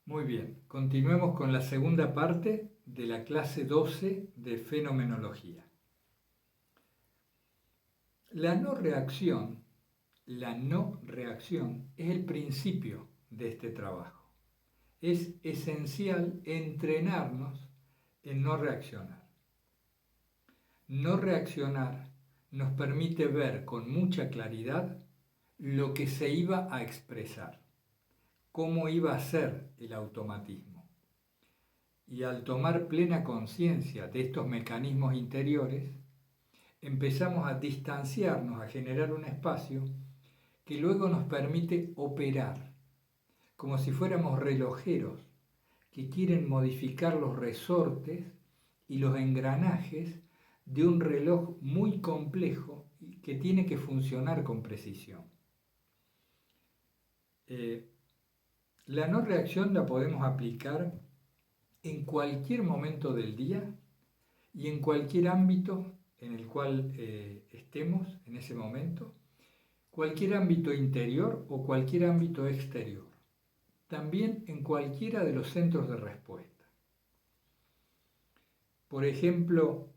Muy bien, continuemos con la segunda parte de la clase 12 de fenomenología. La no reacción es el principio de este trabajo. Es esencial entrenarnos en no reaccionar. No reaccionar nos permite ver con mucha claridad lo que se iba a expresar, cómo iba a ser el automatismo. Y al tomar plena conciencia de estos mecanismos interiores, empezamos a distanciarnos, a generar un espacio que luego nos permite operar, como si fuéramos relojeros que quieren modificar los resortes y los engranajes de un reloj muy complejo que tiene que funcionar con precisión. La no reacción la podemos aplicar en cualquier momento del día y en cualquier ámbito en el cual estemos en ese momento, cualquier ámbito interior o cualquier ámbito exterior, también en cualquiera de los centros de respuesta. Por ejemplo,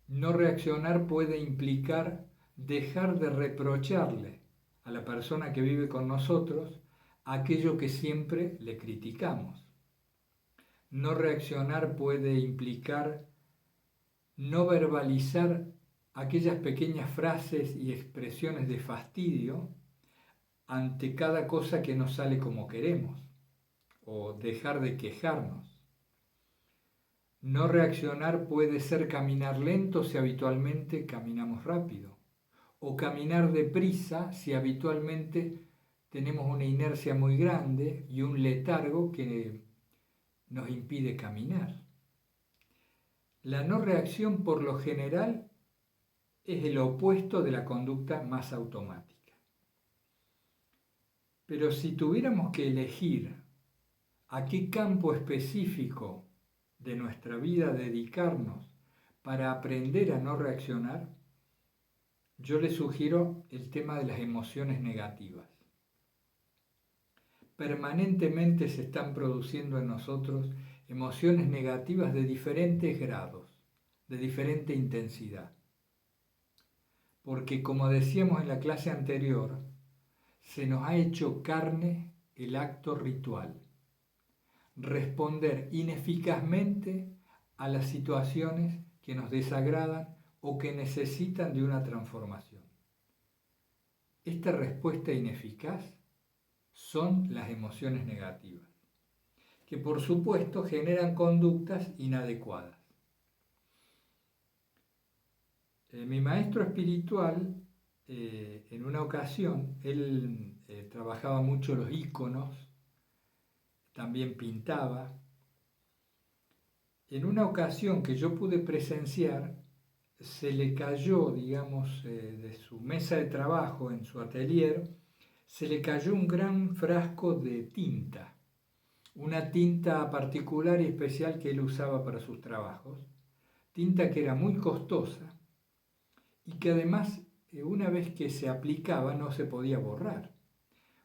no reaccionar puede implicar dejar de reprocharle a la persona que vive con nosotros aquello que siempre le criticamos. No reaccionar puede implicar no verbalizar aquellas pequeñas frases y expresiones de fastidio ante cada cosa que no sale como queremos, o dejar de quejarnos. No reaccionar puede ser caminar lento si habitualmente caminamos rápido, o caminar deprisa si habitualmente tenemos una inercia muy grande y un letargo que nos impide caminar. La no reacción por lo general es el opuesto de la conducta más automática. Pero si tuviéramos que elegir a qué campo específico de nuestra vida dedicarnos para aprender a no reaccionar, yo les sugiero el tema de las emociones negativas. Permanentemente se están produciendo en nosotros emociones negativas de diferentes grados, de diferente intensidad. Porque como decíamos en la clase anterior, se nos ha hecho carne el acto ritual. Responder ineficazmente a las situaciones que nos desagradan o que necesitan de una transformación. Esta respuesta ineficaz son las emociones negativas, que por supuesto generan conductas inadecuadas. Mi maestro espiritual, en una ocasión, él trabajaba mucho los íconos, también pintaba. En una ocasión que yo pude presenciar, se le cayó, digamos, de su mesa de trabajo en su atelier, se le cayó un gran frasco de tinta, una tinta particular y especial que él usaba para sus trabajos, tinta que era muy costosa y que además una vez que se aplicaba no se podía borrar.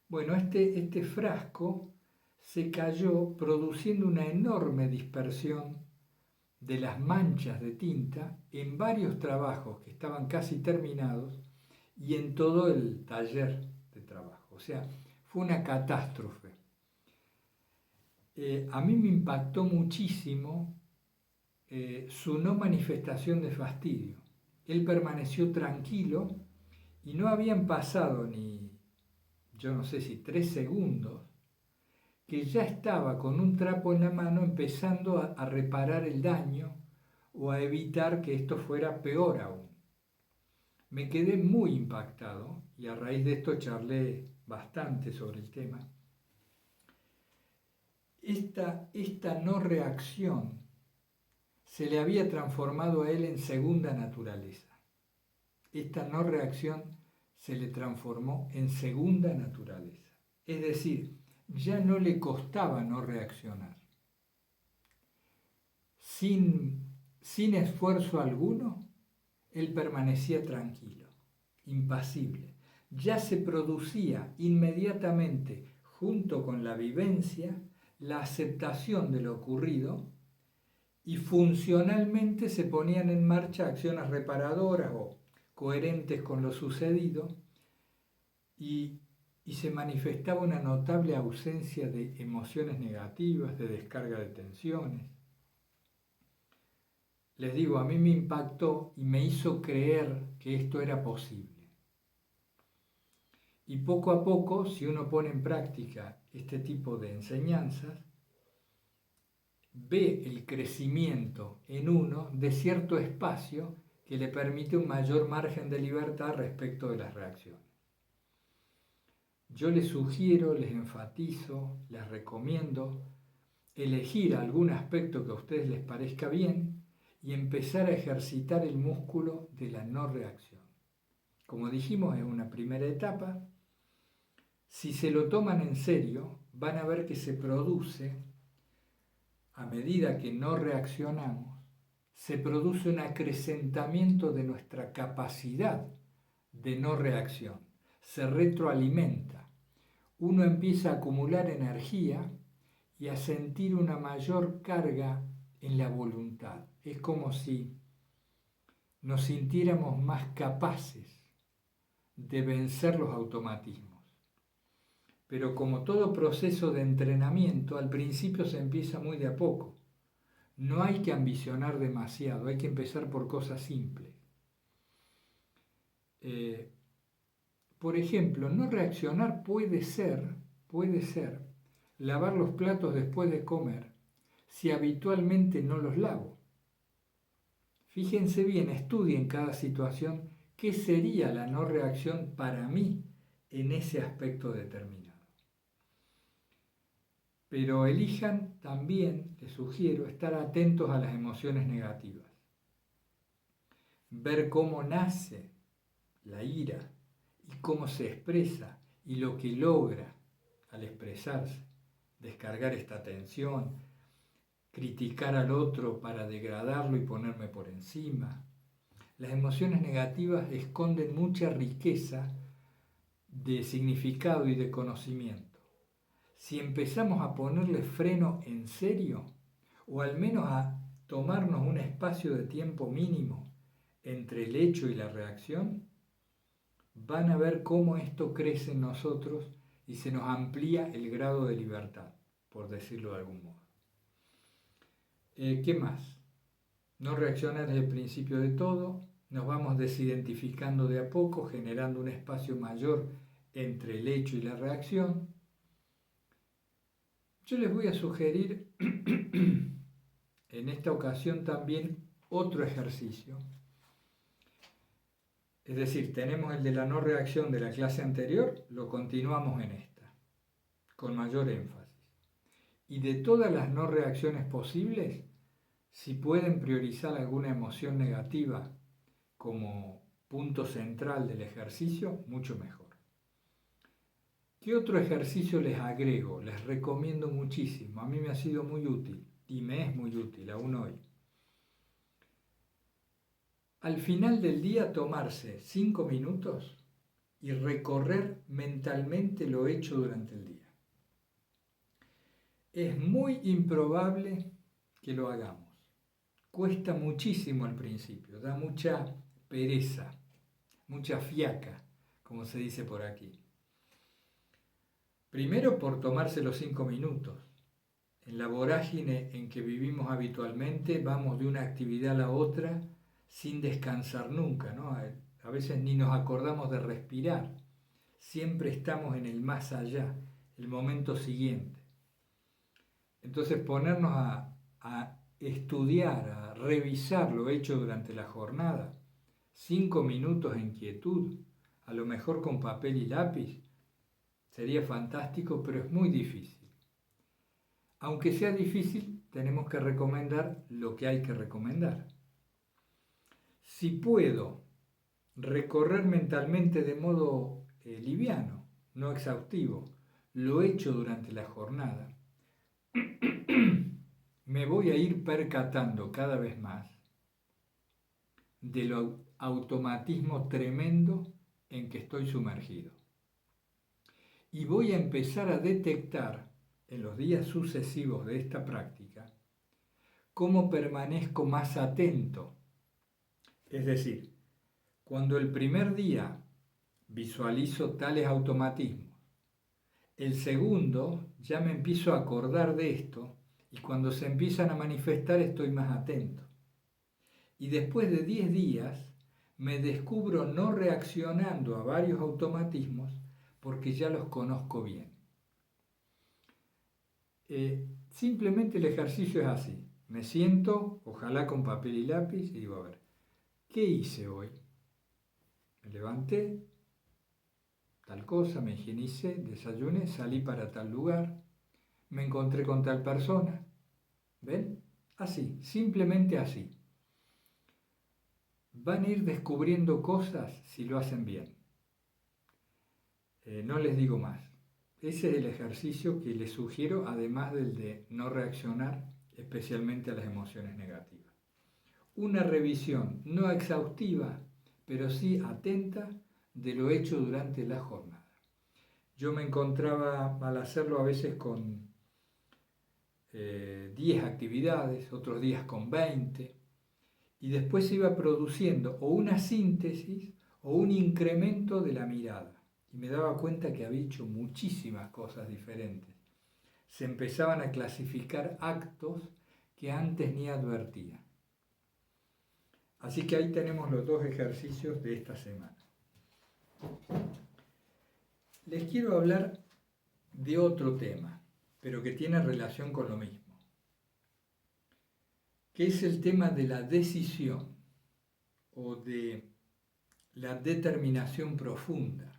Bueno, este frasco se cayó produciendo una enorme dispersión de las manchas de tinta en varios trabajos que estaban casi terminados y en todo el taller de trabajo. O sea, fue una catástrofe. A mí me impactó muchísimo su no manifestación de fastidio. Él permaneció tranquilo y no habían pasado ni, yo no sé si 3 segundos, que ya estaba con un trapo en la mano empezando a reparar el daño o a evitar que esto fuera peor aún. Me quedé muy impactado y a raíz de esto charlé bastante sobre el tema. Esta no reacción se le había transformado a él en segunda naturaleza. Esta no reacción se le transformó en segunda naturaleza. Es decir, ya no le costaba no reaccionar. Sin esfuerzo alguno, él permanecía tranquilo, impasible. Ya se producía inmediatamente, junto con la vivencia, la aceptación de lo ocurrido y funcionalmente se ponían en marcha acciones reparadoras o coherentes con lo sucedido y se manifestaba una notable ausencia de emociones negativas, de descarga de tensiones. Les digo, a mí me impactó y me hizo creer que esto era posible. Y poco a poco, si uno pone en práctica este tipo de enseñanzas, ve el crecimiento en uno de cierto espacio que le permite un mayor margen de libertad respecto de las reacciones. Yo les sugiero, les enfatizo, les recomiendo elegir algún aspecto que a ustedes les parezca bien y empezar a ejercitar el músculo de la no reacción. Como dijimos, es una primera etapa. Si se lo toman en serio, van a ver que se produce, a medida que no reaccionamos, se produce un acrecentamiento de nuestra capacidad de no reacción. Se retroalimenta. Uno empieza a acumular energía y a sentir una mayor carga en la voluntad. Es como si nos sintiéramos más capaces de vencer los automatismos. Pero como todo proceso de entrenamiento, al principio se empieza muy de a poco. No hay que ambicionar demasiado, hay que empezar por cosas simples. Por ejemplo, no reaccionar puede ser lavar los platos después de comer si habitualmente no los lavo. Fíjense bien, estudien cada situación qué sería la no reacción para mí en ese aspecto determinado. Pero elijan también, les sugiero, estar atentos a las emociones negativas. Ver cómo nace la ira y cómo se expresa y lo que logra al expresarse. Descargar esta tensión, criticar al otro para degradarlo y ponerme por encima. Las emociones negativas esconden mucha riqueza de significado y de conocimiento. Si empezamos a ponerle freno en serio, o al menos a tomarnos un espacio de tiempo mínimo entre el hecho y la reacción, van a ver cómo esto crece en nosotros y se nos amplía el grado de libertad, por decirlo de algún modo. ¿Qué más? No reaccionar desde el principio de todo, nos vamos desidentificando de a poco, generando un espacio mayor entre el hecho y la reacción. Yo les voy a sugerir en esta ocasión también otro ejercicio. Es decir, tenemos el de la no reacción de la clase anterior, lo continuamos en esta, con mayor énfasis. Y de todas las no reacciones posibles, si pueden priorizar alguna emoción negativa como punto central del ejercicio, mucho mejor. ¿Qué otro ejercicio les agrego? Les recomiendo muchísimo. A mí me ha sido muy útil y me es muy útil aún hoy. Al final del día tomarse 5 minutos y recorrer mentalmente lo hecho durante el día. Es muy improbable que lo hagamos. Cuesta muchísimo al principio, da mucha pereza, mucha fiaca, como se dice por aquí. Primero por tomarse los 5 minutos. En la vorágine en que vivimos habitualmente vamos de una actividad a la otra sin descansar nunca, ¿no? A veces ni nos acordamos de respirar. Siempre estamos en el más allá, el momento siguiente. Entonces ponernos a estudiar, a revisar lo hecho durante la jornada, 5 minutos en quietud, a lo mejor con papel y lápiz, sería fantástico, pero es muy difícil. Aunque sea difícil, tenemos que recomendar lo que hay que recomendar. Si puedo recorrer mentalmente de modo liviano, no exhaustivo, lo hecho durante la jornada, me voy a ir percatando cada vez más del automatismo tremendo en que estoy sumergido. Y voy a empezar a detectar en los días sucesivos de esta práctica, cómo permanezco más atento. Es decir, cuando el primer día visualizo tales automatismos, el segundo ya me empiezo a acordar de esto y cuando se empiezan a manifestar estoy más atento. Y después de 10 días me descubro no reaccionando a varios automatismos porque ya los conozco bien. Simplemente el ejercicio es así. Me siento, ojalá con papel y lápiz, y digo, a ver, ¿qué hice hoy? Me levanté, tal cosa, me higienicé, desayuné, salí para tal lugar, me encontré con tal persona. ¿Ven? Así, simplemente así. Van a ir descubriendo cosas si lo hacen bien. No les digo más. Ese es el ejercicio que les sugiero, además del de no reaccionar especialmente a las emociones negativas. Una revisión no exhaustiva, pero sí atenta de lo hecho durante la jornada. Yo me encontraba al hacerlo a veces con 10 actividades, otros días con 20, y después se iba produciendo o una síntesis o un incremento de la mirada. Y me daba cuenta que había hecho muchísimas cosas diferentes. Se empezaban a clasificar actos que antes ni advertía. Así que ahí tenemos los dos ejercicios de esta semana. Les quiero hablar de otro tema, pero que tiene relación con lo mismo, que es el tema de la decisión o de la determinación profunda,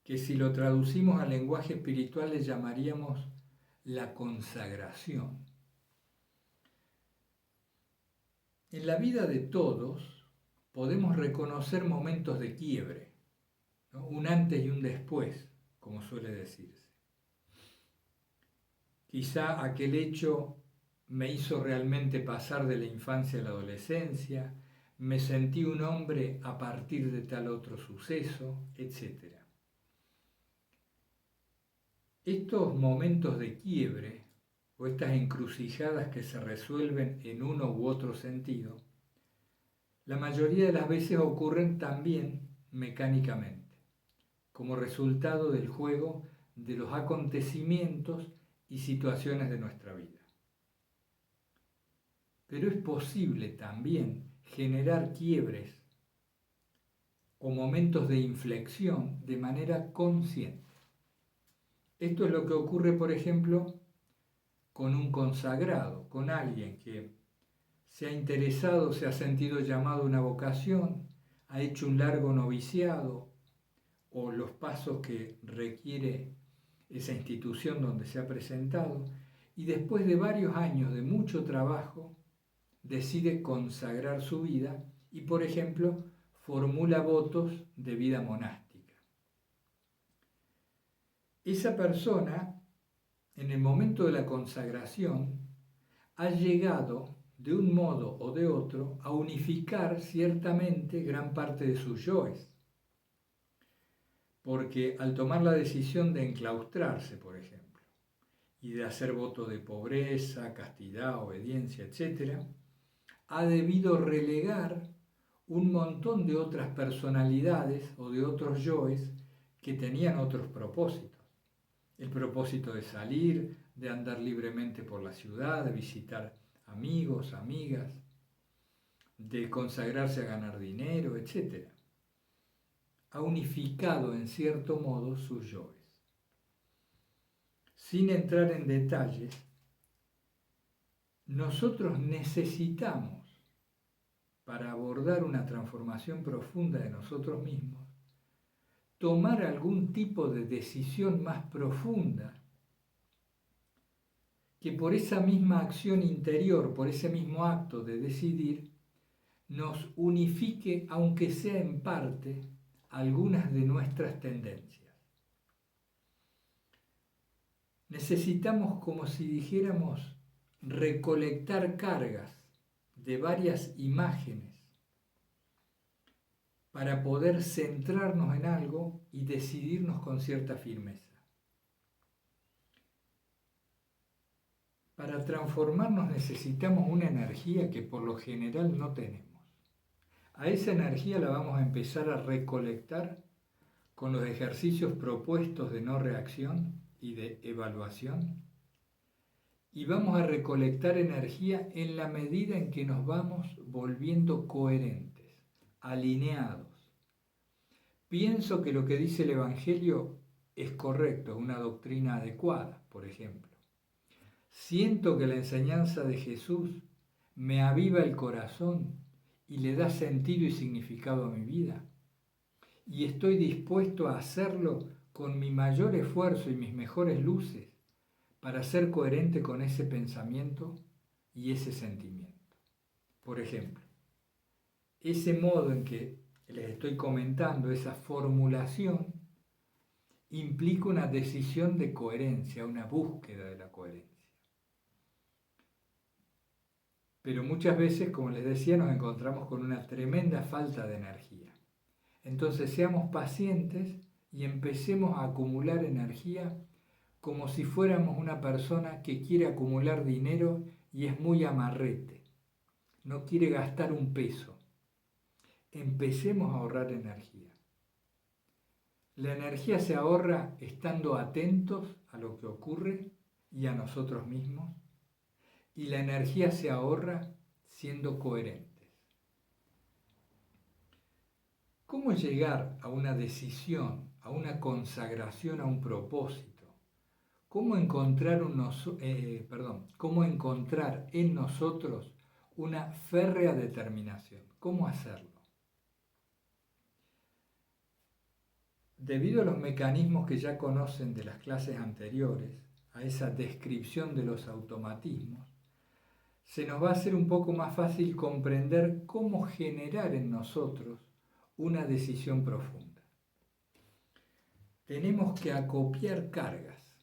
que si lo traducimos al lenguaje espiritual le llamaríamos la consagración. En la vida de todos podemos reconocer momentos de quiebre, ¿no? Un antes y un después, como suele decirse. Quizá aquel hecho me hizo realmente pasar de la infancia a la adolescencia, me sentí un hombre a partir de tal otro suceso, etc. Estos momentos de quiebre o estas encrucijadas que se resuelven en uno u otro sentido, la mayoría de las veces ocurren también mecánicamente, como resultado del juego de los acontecimientos y situaciones de nuestra vida. Pero es posible también generar quiebres o momentos de inflexión de manera consciente. Esto es lo que ocurre, por ejemplo, con un consagrado, con alguien que se ha interesado, se ha sentido llamado a una vocación, ha hecho un largo noviciado o los pasos que requiere esa institución donde se ha presentado, y después de varios años de mucho trabajo, decide consagrar su vida y, por ejemplo, formula votos de vida monástica. Esa persona, en el momento de la consagración, ha llegado de un modo o de otro a unificar ciertamente gran parte de sus yoes. Porque al tomar la decisión de enclaustrarse, por ejemplo, y de hacer voto de pobreza, castidad, obediencia, etc., ha debido relegar un montón de otras personalidades o de otros yoes que tenían otros propósitos. El propósito de salir, de andar libremente por la ciudad, de visitar amigos, amigas, de consagrarse a ganar dinero, etc. Ha unificado en cierto modo sus yoes. Sin entrar en detalles, nosotros necesitamos, para abordar una transformación profunda de nosotros mismos, tomar algún tipo de decisión más profunda que por esa misma acción interior, por ese mismo acto de decidir, nos unifique, aunque sea en parte, algunas de nuestras tendencias. Necesitamos, como si dijéramos, recolectar cargas de varias imágenes para poder centrarnos en algo y decidirnos con cierta firmeza. Para transformarnos necesitamos una energía que por lo general no tenemos. A esa energía la vamos a empezar a recolectar con los ejercicios propuestos de no reacción y de evaluación. Y vamos a recolectar energía en la medida en que nos vamos volviendo coherentes, alineados. Pienso que lo que dice el Evangelio es correcto, es una doctrina adecuada, por ejemplo. Siento que la enseñanza de Jesús me aviva el corazón y le da sentido y significado a mi vida. Y estoy dispuesto a hacerlo con mi mayor esfuerzo y mis mejores luces para ser coherente con ese pensamiento y ese sentimiento. Por ejemplo, ese modo en que les estoy comentando, esa formulación, implica una decisión de coherencia, una búsqueda de la coherencia. Pero muchas veces, como les decía, nos encontramos con una tremenda falta de energía. Entonces seamos pacientes y empecemos a acumular energía como si fuéramos una persona que quiere acumular dinero y es muy amarrete, no quiere gastar un peso. Empecemos a ahorrar energía. La energía se ahorra estando atentos a lo que ocurre y a nosotros mismos, y la energía se ahorra siendo coherentes. ¿Cómo llegar a una decisión, a una consagración, a un propósito? ¿Cómo encontrar en nosotros una férrea determinación? ¿Cómo hacerlo? Debido a los mecanismos que ya conocen de las clases anteriores, a esa descripción de los automatismos, se nos va a hacer un poco más fácil comprender cómo generar en nosotros una decisión profunda. Tenemos que acopiar cargas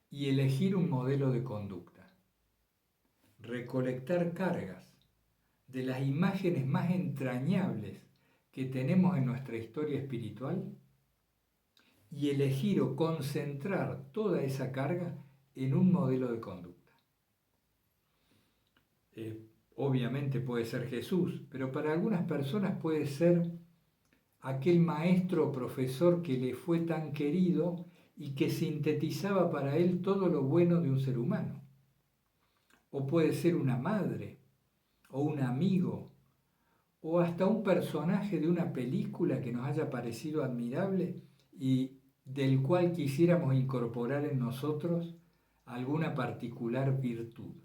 y elegir un modelo de conducta. Recolectar cargas de las imágenes más entrañables que tenemos en nuestra historia espiritual y elegir o concentrar toda esa carga en un modelo de conducta. Obviamente puede ser Jesús, pero para algunas personas puede ser aquel maestro o profesor que le fue tan querido y que sintetizaba para él todo lo bueno de un ser humano. O puede ser una madre, o un amigo, o hasta un personaje de una película que nos haya parecido admirable y del cual quisiéramos incorporar en nosotros alguna particular virtud.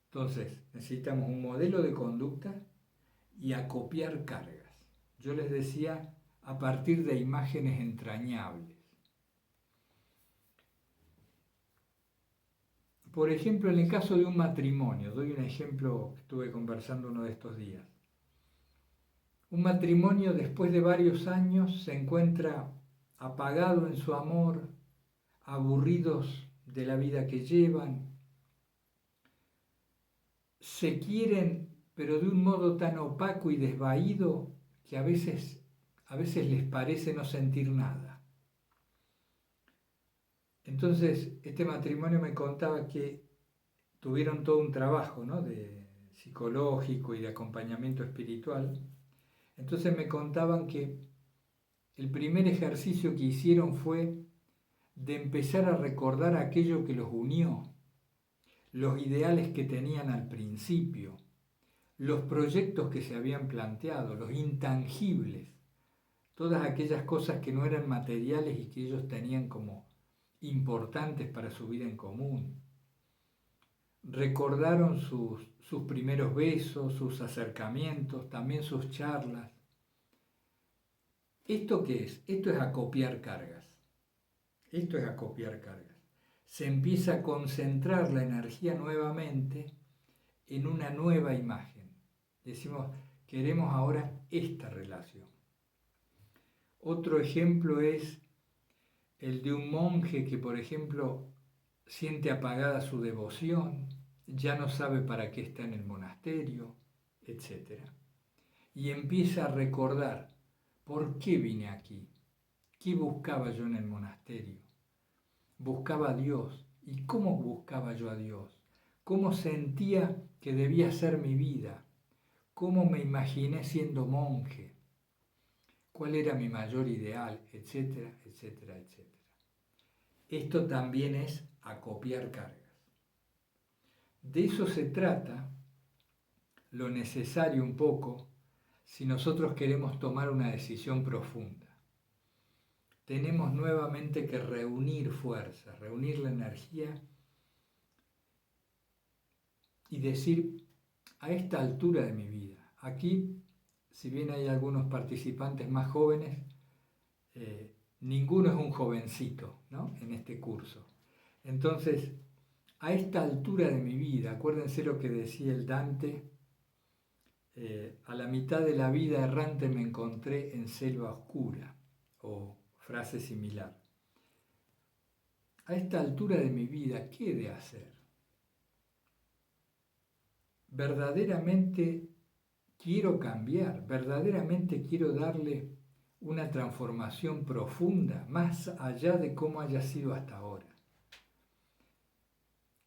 Entonces, necesitamos un modelo de conducta y acopiar cargas. Yo les decía, a partir de imágenes entrañables. Por ejemplo, en el caso de un matrimonio, doy un ejemplo que estuve conversando uno de estos días. Un matrimonio después de varios años se encuentra apagado en su amor, aburridos de la vida que llevan, se quieren pero de un modo tan opaco y desvaído que a veces les parece no sentir nada. Entonces, este matrimonio me contaba que tuvieron todo un trabajo, ¿no?, de psicológico y de acompañamiento espiritual. Entonces me contaban que el primer ejercicio que hicieron fue de empezar a recordar aquello que los unió, los ideales que tenían al principio, los proyectos que se habían planteado, los intangibles, todas aquellas cosas que no eran materiales y que ellos tenían como importantes para su vida en común. Recordaron sus primeros besos, sus acercamientos, también sus charlas. ¿Esto qué es? Esto es acopiar cargas. Esto es acopiar cargas. Se empieza a concentrar la energía nuevamente en una nueva imagen. Decimos, queremos ahora esta relación. Otro ejemplo es el de un monje que, por ejemplo, siente apagada su devoción, ya no sabe para qué está en el monasterio, etc. Y empieza a recordar, ¿por qué vine aquí? ¿Qué buscaba yo en el monasterio? Buscaba a Dios, ¿Y cómo buscaba yo a Dios? ¿Cómo sentía que debía ser mi vida? ¿Cómo me imaginé siendo monje? ¿Cuál era mi mayor ideal? Etcétera, etcétera, etcétera. Esto también es acopiar cargas. De eso se trata lo necesario un poco si nosotros queremos tomar una decisión profunda. Tenemos nuevamente que reunir fuerzas, reunir la energía y decir, a esta altura de mi vida, aquí, si bien hay algunos participantes más jóvenes, ninguno es un jovencito, ¿no?, en este curso. Entonces, a esta altura de mi vida, acuérdense lo que decía el Dante, a la mitad de la vida errante me encontré en selva oscura, o frase similar. A esta altura de mi vida, ¿qué he de hacer? Verdaderamente quiero cambiar, verdaderamente quiero darle una transformación profunda, más allá de cómo haya sido hasta ahora.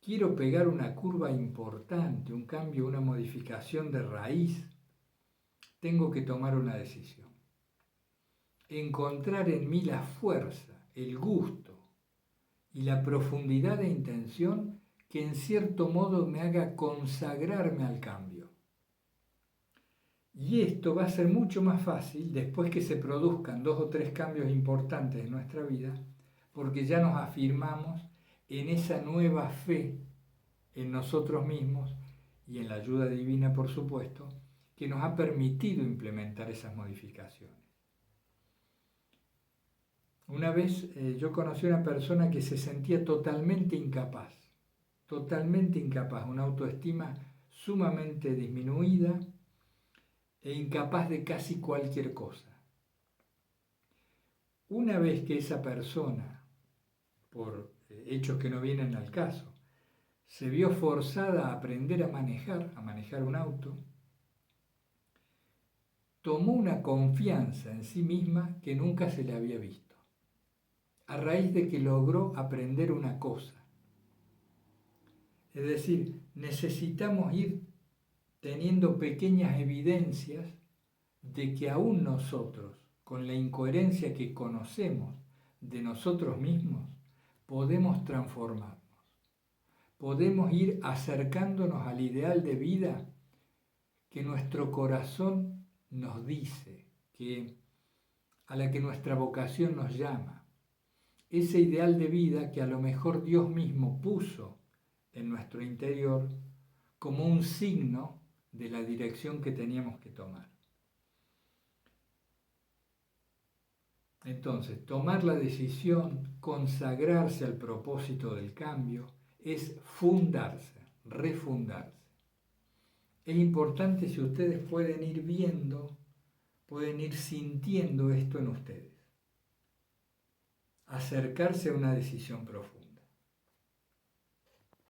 Quiero pegar una curva importante, un cambio, una modificación de raíz. Tengo que tomar una decisión. Encontrar en mí la fuerza, el gusto y la profundidad de intención que en cierto modo me haga consagrarme al cambio. Y esto va a ser mucho más fácil después que se produzcan 2 o 3 cambios importantes en nuestra vida, porque ya nos afirmamos en esa nueva fe en nosotros mismos y en la ayuda divina, por supuesto, que nos ha permitido implementar esas modificaciones. Una vez yo conocí a una persona que se sentía totalmente incapaz, una autoestima sumamente disminuida e incapaz de casi cualquier cosa. Una vez que esa persona, por hechos que no vienen al caso, se vio forzada a aprender a manejar un auto, tomó una confianza en sí misma que nunca se le había visto, a raíz de que logró aprender una cosa. Es decir, necesitamos ir teniendo pequeñas evidencias de que aún nosotros, con la incoherencia que conocemos de nosotros mismos, podemos transformarnos. Podemos ir acercándonos al ideal de vida que nuestro corazón nos dice, a la que nuestra vocación nos llama. Ese ideal de vida que a lo mejor Dios mismo puso en nuestro interior como un signo de la dirección que teníamos que tomar. Entonces, tomar la decisión, consagrarse al propósito del cambio, es fundarse, refundarse. Es importante, si ustedes pueden ir viendo, pueden ir sintiendo esto en ustedes. Acercarse a una decisión profunda.